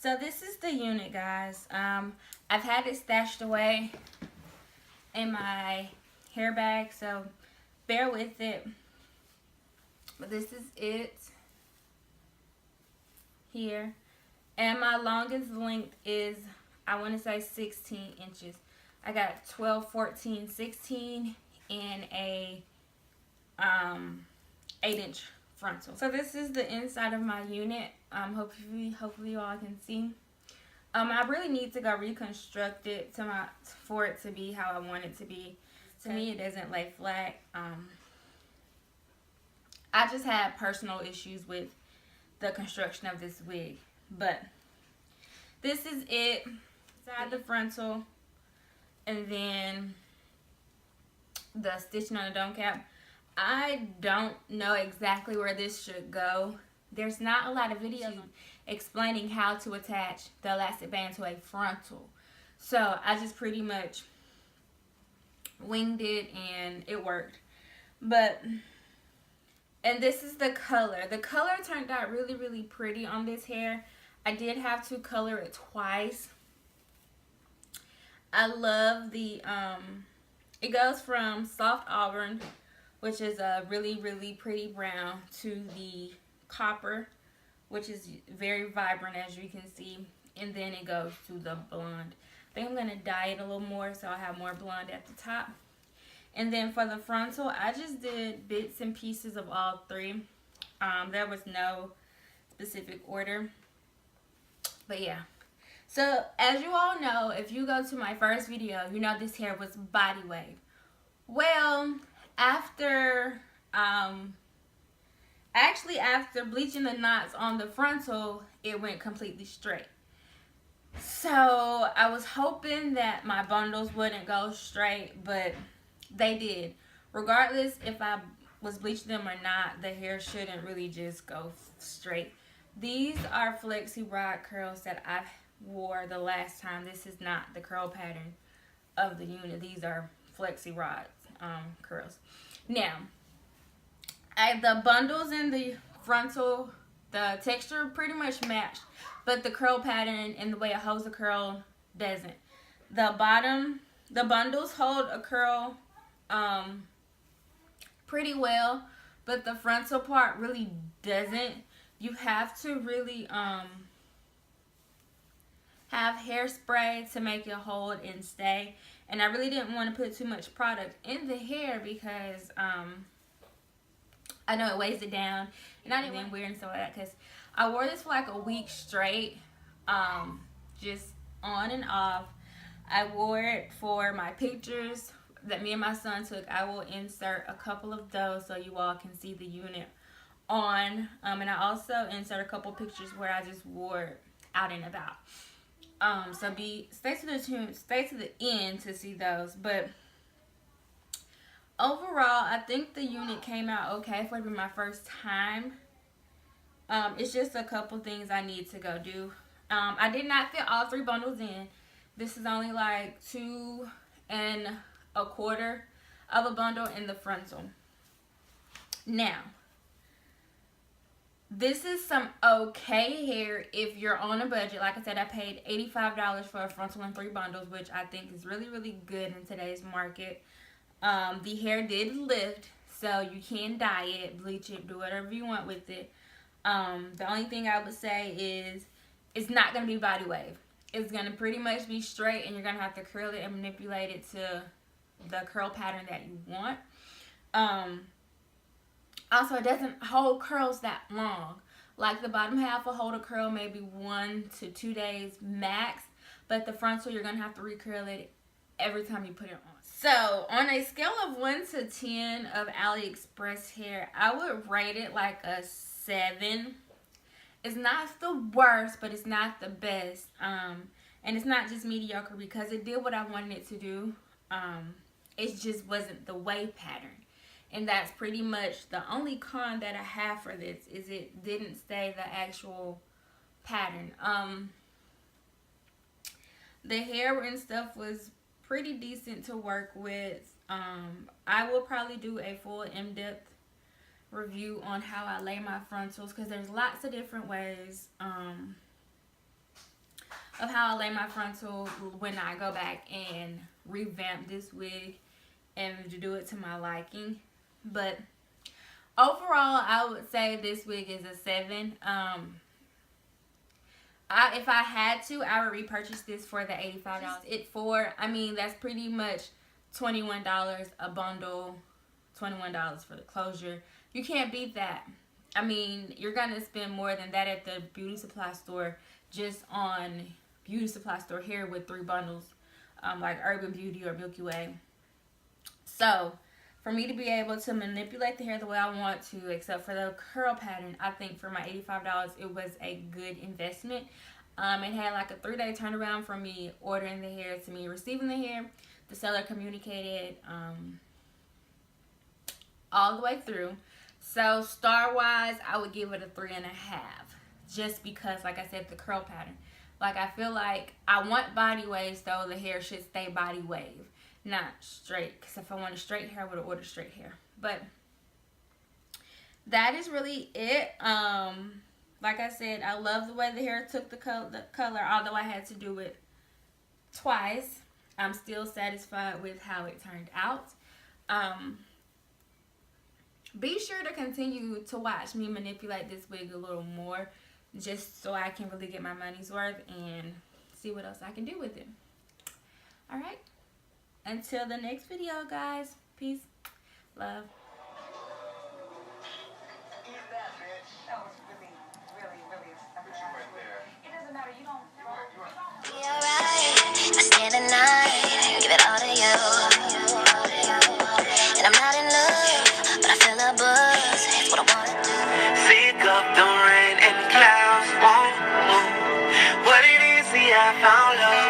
So this is the unit, guys. I've had it stashed away in my hair bag, so bear with it. But this is it here. And my longest length is, I want to say 16 inches. I got 12, 14, 16 in a 8-inch frontal. So this is the inside of my unit. Hopefully you all can see. I really need to go reconstruct it for it to be how I want it to be. To me, it doesn't lay flat. I just had personal issues with the construction of this wig, but this is it. Inside the frontal, and then the stitching on the dome cap. I don't know exactly where this should go. There's not a lot of videos explaining how to attach the elastic band to a frontal, so I just pretty much winged it and it worked. And this is the color. The color turned out really pretty on this hair. I did have to color it twice. I love the it goes from soft auburn, which is a really pretty brown, to the copper, which is very vibrant, as you can see, and then it goes to the blonde. I think I'm going to dye it a little more so I have more blonde at the top. And then for the frontal, I just did bits and pieces of all three. There was no specific order, but yeah. So as you all know, if you go to my first video, you know this hair was body wave. Well, after after bleaching the knots on the frontal, it went completely straight. So I was hoping that my bundles wouldn't go straight, but they did. Regardless if I was bleaching them or not, the hair shouldn't really just go straight. These are flexi rod curls that I wore the last time. This is not the curl pattern of the unit. These are flexi rod curls. Now, the bundles in the frontal, the texture pretty much matched, but the curl pattern and the way it holds the curl doesn't. The bundles hold a curl pretty well, but the frontal part really doesn't. You have to really have hairspray to make it hold and stay. And I really didn't want to put too much product in the hair because I know it weighs it down, and I didn't want to wear and stuff like that, because I wore this for like a week straight, just on and off. I wore it for my pictures that me and my son took. I will insert a couple of those so you all can see the unit on, and I also insert a couple pictures where I just wore it out and about. So stay to the end to see those. But overall, I think the unit came out okay for it to be my first time. It's just a couple things I need to go do. I did not fit all three bundles in. This is only like 2 1/4 of a bundle in the frontal. Now, this is some okay hair if you're on a budget. Like I said, I paid $85 for a frontal and 3 bundles, which I think is really good in today's market. The hair did lift, so you can dye it, bleach it, do whatever you want with it. The only thing I would say is it's not going to be body wave. It's going to pretty much be straight, and you're going to have to curl it and manipulate it to the curl pattern that you want. Also, it doesn't hold curls that long. Like the bottom half will hold a curl maybe 1 to 2 days max, but the frontal, you're going to have to recurl it every time you put it on. So on a scale of 1 to 10 of Aliexpress hair, I would rate it like a 7. It's not the worst, but it's not the best. And it's not just mediocre because it did what I wanted it to do. It just wasn't the wave pattern. And that's pretty much the only con that I have for this, is it didn't stay the actual pattern. The hair and stuff was pretty decent to work with. I will probably do a full in-depth review on how I lay my frontals, because there's lots of different ways of how I lay my frontal when I go back and revamp this wig and to do it to my liking. But overall, I would say this wig is a 7. If I had to, I would repurchase this for the $85. I mean, that's pretty much $21 a bundle, $21 for the closure. You can't beat that. I mean, you're going to spend more than that at the beauty supply store just on beauty supply store hair with 3 bundles, like Urban Beauty or Milky Way. So, for me to be able to manipulate the hair the way I want to, except for the curl pattern, I think for my $85, it was a good investment. It had like a 3-day turnaround from me ordering the hair to me receiving the hair. The seller communicated all the way through. So, star-wise, I would give it a 3.5. Just because, like I said, the curl pattern. Like, I feel like I want body waves, though. The hair should stay body wave, not straight. Because if I wanted straight hair, I would have ordered straight hair. But that is really it. Like I said, I love the way the hair took the color, although I had to do it twice. I'm still satisfied with how it turned out. Be sure to continue to watch me manipulate this wig a little more, just so I can really get my money's worth and see what else I can do with it. Alright, until the next video, guys. Peace, love. I stay the night, give it all to you. And I'm not in love, but I feel a buzz. It's what I wanna do. Sick of the rain and clouds won't move. What it is, see, I found love.